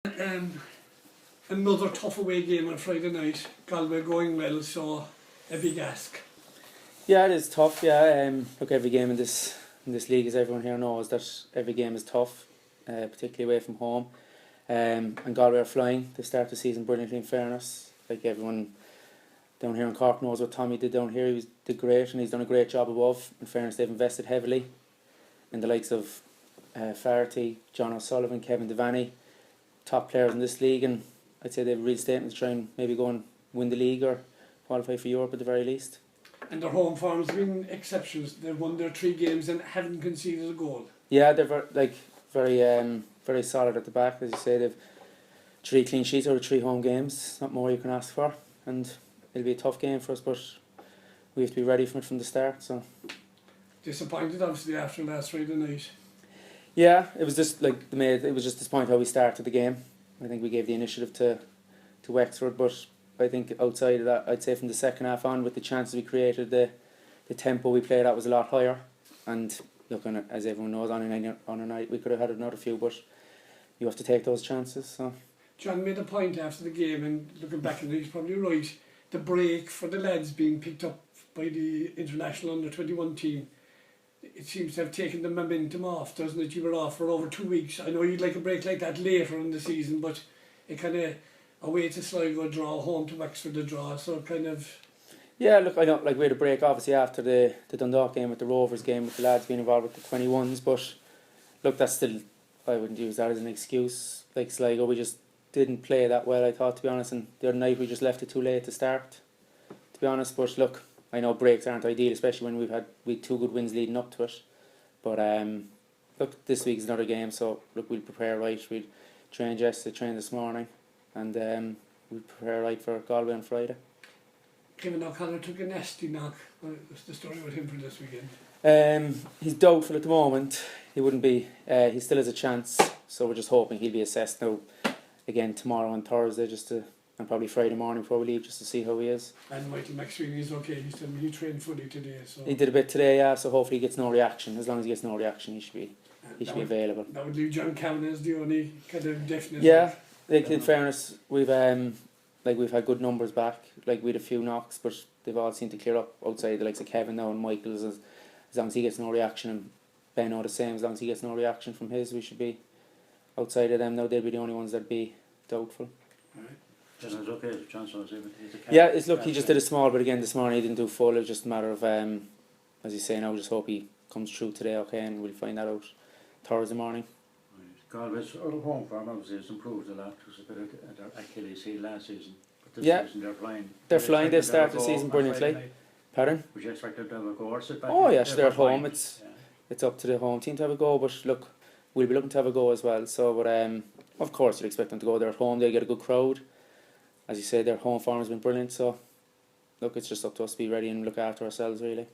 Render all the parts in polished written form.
Um, Another tough away game on Friday night. Galway going well, so a big ask. Yeah, it is tough. Yeah, look, every game in this league, as everyone here knows, that every game is tough, particularly away from home. And Galway are flying. They start the season brilliantly. In fairness, like everyone down here in Cork knows what Tommy did down here. Did great, and he's done a great job above. In fairness, they've invested heavily in the likes of Flaherty, John O'Sullivan, Kevin Devaney, top players in this league, and I'd say they have a real statement to try and maybe go and win the league or qualify for Europe at the very least. And their home form's been exceptions. They've won their 3 games and haven't conceded a goal. Yeah, they're very solid at the back. As you say, they've 3 clean sheets out of 3 home games. Not more you can ask for, and it'll be a tough game for us, but we have to be ready for it from the start. So Disappointed, obviously, after last Friday night. yeah, it was just like it was just disappointing how we started the game. I think we gave the initiative to Wexford, but I think outside of that, I'd say from the second half on, with the chances we created, the tempo we played at was a lot higher. And look, as everyone knows, on a night we could have had another few, but you have to take those chances. So John made a point after the game, and looking back at it, he's probably right. The break for the lads being picked up by the international under-21 team, it seems to have taken the momentum off, doesn't it? You were off for over 2 weeks. I know you'd like a break like that later in the season, but it kind of away to Sligo, draw, home to Wexford, a draw, so kind of... yeah, look, I know, like, we had a break obviously after the Dundalk game, with the Rovers game, with the lads being involved with the 21s, but look, that's still, I wouldn't use that as an excuse. Like Sligo, we just didn't play that well, I thought, to be honest, and the other night we just left it too late to start, to be honest. But look, I know breaks aren't ideal, especially when we've had 2 good wins leading up to it, but look, this week's another game, so look, we'll prepare right. We'll train yesterday, train this morning, and we'll prepare right for Galway on Friday. Kevin O'Connor took a nasty knock. What's the story with him for this weekend? He's doubtful at the moment. He wouldn't be. He still has a chance, so we're just hoping he'll be assessed now again tomorrow and Thursday, and probably Friday morning before we leave, just to see how he is. And Michael McSweeney is okay. He's telling me he trained fully today. So he did a bit today, yeah. So hopefully he gets no reaction. As long as he gets no reaction, he should be available. That would leave John Cavan as the only kind of definite. Yeah, like, in fairness, we've had good numbers back. Like, we had a few knocks, but they've all seemed to clear up outside the likes of Kevin now and Michael's. As long as he gets no reaction, and Ben the same. As long as he gets no reaction from his, we should be outside of them now. They'll be the only ones that'd be doubtful. Right. Yeah, it's look. He just did a small, but again this morning he didn't do full. It was just a matter of, as you say now, just hope he comes through today, okay, and we'll find that out Thursday morning. Galway's out of home form obviously has improved a lot. It was a bit of their Achilles heel last season, but this season they're flying. They're flying. They've started the season brilliantly. Pardon? Would you expect them to have a go or sit back? Oh yes, they're at home. It's up to the home team to have a go, but look, we'll be looking to have a go as well. So, but of course you'd expect them to go. They're at home. They get a good crowd. As you say, their home form has been brilliant. So, look, it's just up to us to be ready and look after ourselves really.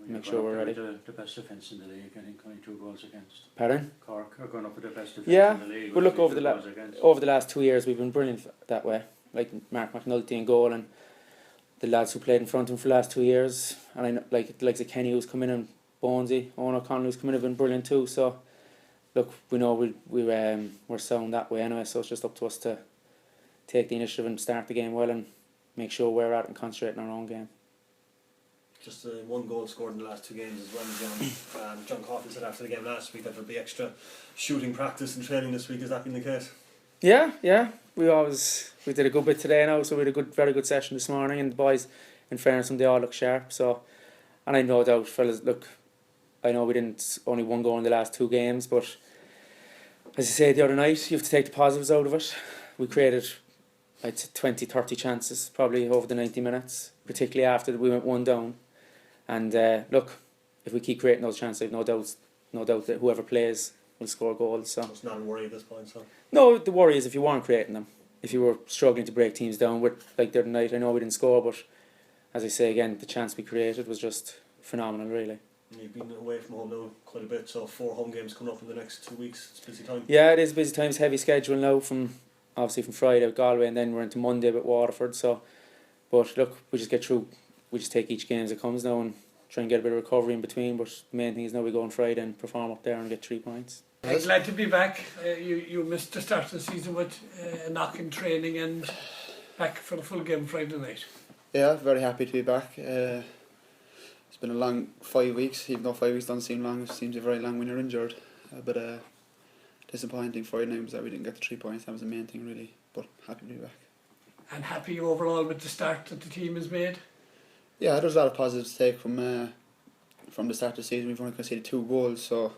Make sure we're ready. The best defence in the league, I think, only 2 goals against. Pardon? Cork are going up with the best defence in the league. But look, over the last 2 years we've been brilliant that way. Like Mark McNulty in goal, and the lads who played in front of him for the last 2 years, and I know, like the likes of Kenny who's come in, and Bonesy, Owen O'Connell who's come in, have been brilliant too. So look, we know we're sound that way anyway. So it's just up to us to take the initiative and start the game well, and make sure we're at and concentrate on our own game. Just 1 goal scored in the last 2 games as well, John. John Coughlin said after the game last week that there'll be extra shooting practice and training this week. Has that been the case? Yeah. We did a good bit today now, so we had a very good session this morning, and the boys, in fairness, they all look sharp. So, and I no doubt, fellas, look, I know we didn't only 1 goal in the last 2 games, but as you said the other night, you have to take the positives out of it. We created, I'd say, 20-30 chances probably over the 90 minutes, particularly after we went 1 down. And look, if we keep creating those chances, I've no doubt that whoever plays will score goals. So it's not a worry at this point. So no, the worry is if you weren't creating them, if you were struggling to break teams down. With like the other night, I know we didn't score, but as I say again, the chance we created was just phenomenal, really. You've been away from home now quite a bit, so 4 home games coming up in the next 2 weeks. It's busy time. Yeah, it is busy time. It's heavy schedule now from Friday with Galway, and then we're into Monday with Waterford. So, but look, we just get through. We just take each game as it comes now and try and get a bit of recovery in between. But the main thing is now we go on Friday and perform up there and get 3 points. I'm glad to be back. You missed the start of the season with a knock in training and back for the full game Friday night. Yeah, very happy to be back. It's been a long 5 weeks, even though 5 weeks doesn't seem long, it seems very long when you're injured. But disappointing Friday night was that we didn't get the 3 points, that was the main thing really, but happy to be back. And happy overall with the start that the team has made? Yeah, there's a lot of positives to take from the start of the season. We've only conceded 2 goals, so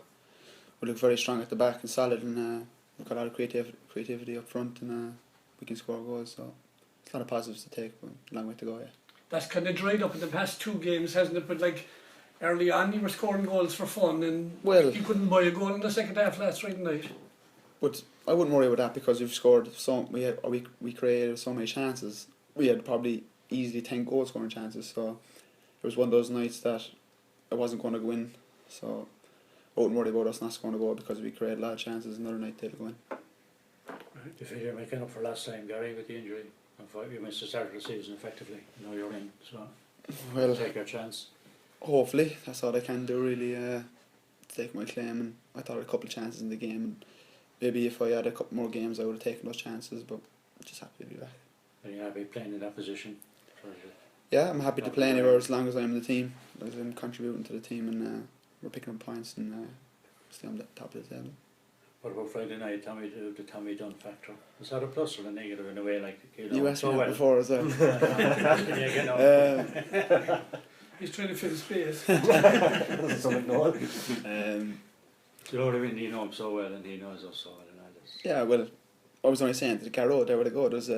we look very strong at the back and solid, and we've got a lot of creativity up front, and we can score goals, so it's a lot of positives to take, but a long way to go, yeah. That's kind of dried up in the past 2 games, hasn't it? But like early on you were scoring goals for fun, and you couldn't buy a goal in the second half last Friday night. But I wouldn't worry about that because we've scored we created so many chances. We had probably easily 10 goal scoring chances, so it was one of those nights that I wasn't going to go in. So I wouldn't worry about us not scoring a goal because we created a lot of chances. Another night they'll go in. You feel you're making up for last time, Gary, with the injury? You missed the start of the season effectively. Now you're in, so well, take your chance. Hopefully, that's all I can do really. Take my claim, and I thought I had a couple of chances in the game, and maybe if I had a couple more games I would have taken those chances, but I'm just happy to be back. Are you happy playing in that position? Yeah, I'm happy to play anywhere as long as I'm in the team, as I'm contributing to the team, and we're picking up points and stay on the top of the table. What about Friday night, the Tommy Dunn factor? Was that a plus or a negative in a way? Like, you asked me that before as well. He's trying to fill space. Something no. You know what I mean? He knows him so well and he knows us so well. And yeah, well, I was only saying to the Carrow there where to go. There's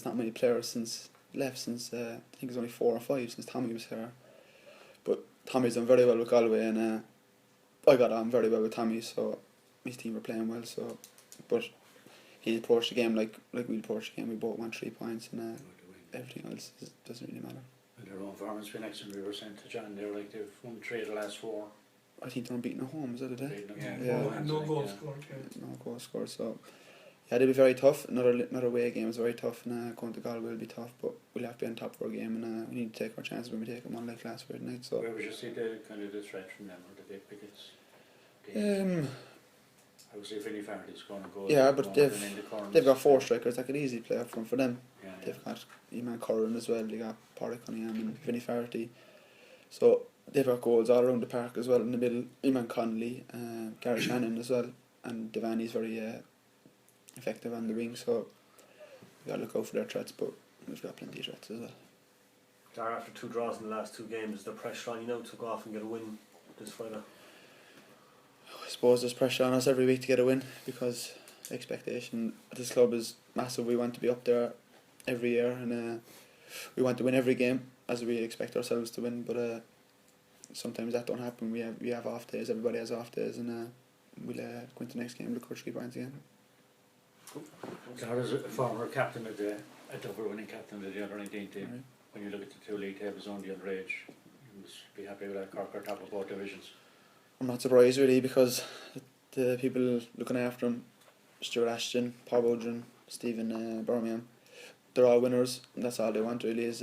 not many players left since I think it's only 4 or 5 since Tommy was here. But Tommy's done very well with Galway, and I got on very well with Tommy, so his team were playing well. So, but he approached the game like we approached the game. We both won 3 points, and everything else doesn't really matter. And their own performance been excellent. We were saying to John there, like they've won 3 of the last 4. I think they're unbeaten at home, is that it? Yeah. And no goals scored. No goals scored. So yeah, they'll be very tough. Another away game is very tough, and going to Galway will be tough. But we'll have to be on top for a game, and we need to take our chances when we take them on like last Friday night. So where would you see the kind of the threat from them, or the big biggets? Obviously, if any Faraday is going to go. Yeah, but they've got 4 strikers that could easily play up front for them. Yeah, they've got Eman Curran as well. They got Pádraig Cunningham and Vinnie Faraday. So they've got goals all around the park as well in the middle. Eman Connolly, Gary Shannon as well, and Devani's very effective on the wing. So we got to look out for their threats, but we've got plenty of threats as well. Dar, after 2 draws in the last 2 games, is the pressure on you now to go off and get a win this Friday? I suppose there's pressure on us every week to get a win because the expectation at this club is massive. We want to be up there every year, and we want to win every game as we expect ourselves to win, but sometimes that don't happen. We have off days, everybody has off days, and we'll go into the next game, look for 3 points again. Dar is a former captain of a double winning captain of the under 19 team. Right. When you look at the 2 league tables on the underage, you must be happy with that. Cork are top of both divisions. I'm not surprised really, because the people looking after him, Stuart Ashton, Paul Boudrin, Stephen Birmingham, they're all winners, and that's all they want really is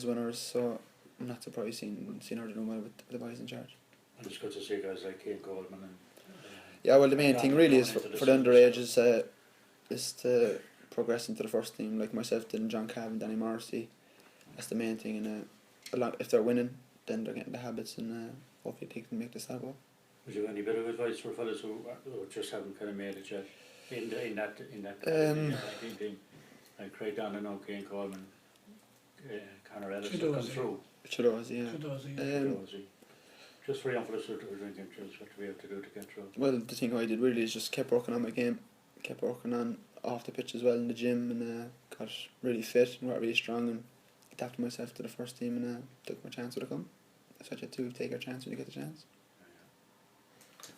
winners. So I'm not surprised seeing her doing well with the boys in charge. And it's good to see guys like Kane Goldman and yeah, well the main thing really is for the underage is to progress into the first team like myself did, and John Cavan, Danny Morrissey. That's the main thing, and if they're winning then they're getting the habits, and hopefully they can make the step up. Would you have any bit of advice for fellas who just haven't kind of made it yet in that team? Like Craig Donnan, Kane Coleman, Conor Ellis come through. Chidozi, yeah. Just for young fellas who are drinking, what do we have to do to get through? Well, the thing I did really is just kept working on my game, kept working on off the pitch as well in the gym, and got really fit and got really strong, and adapted myself to the first team, and took my chance when it come. That's what you have to take your chance when you get the chance.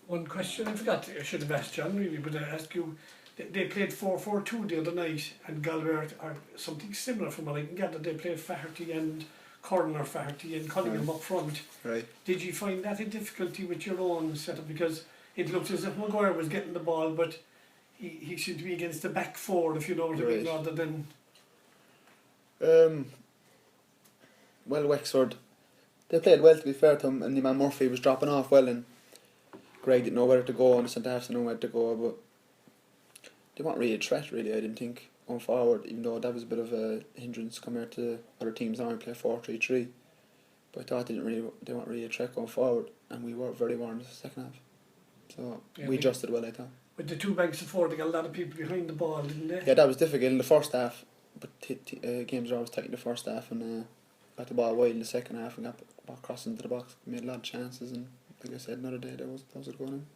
One question I forgot, I should have asked John really, but I asked you, they played 4-4-2 the other night, and Galway are something similar from what I can gather. They played Faherty and Curran or Faherty and Cunningham up front. Right. Did you find that a difficulty with your own setup? Because it looked as if Maguire was getting the ball, but he seemed to be against the back 4, if you know what I mean, rather than... Well, Wexford, they played well to be fair to him, and the man Murphy was dropping off well, and Greg didn't know where to go and the centre halves didn't know where to go, but they weren't really a threat, really, I didn't think, going forward, even though that was a bit of a hindrance compared to other teams now and play 4-3-3. But I thought they weren't really a threat going forward, and we were very well in the second half. So we adjusted well, I thought. With the two banks of four, they got a lot of people behind the ball, didn't they? Yeah, that was difficult in the first half, but games are always tight in the first half, and got the ball wide in the second half and got crossed into the box. Made a lot of chances, and like I said, another day that was a good one.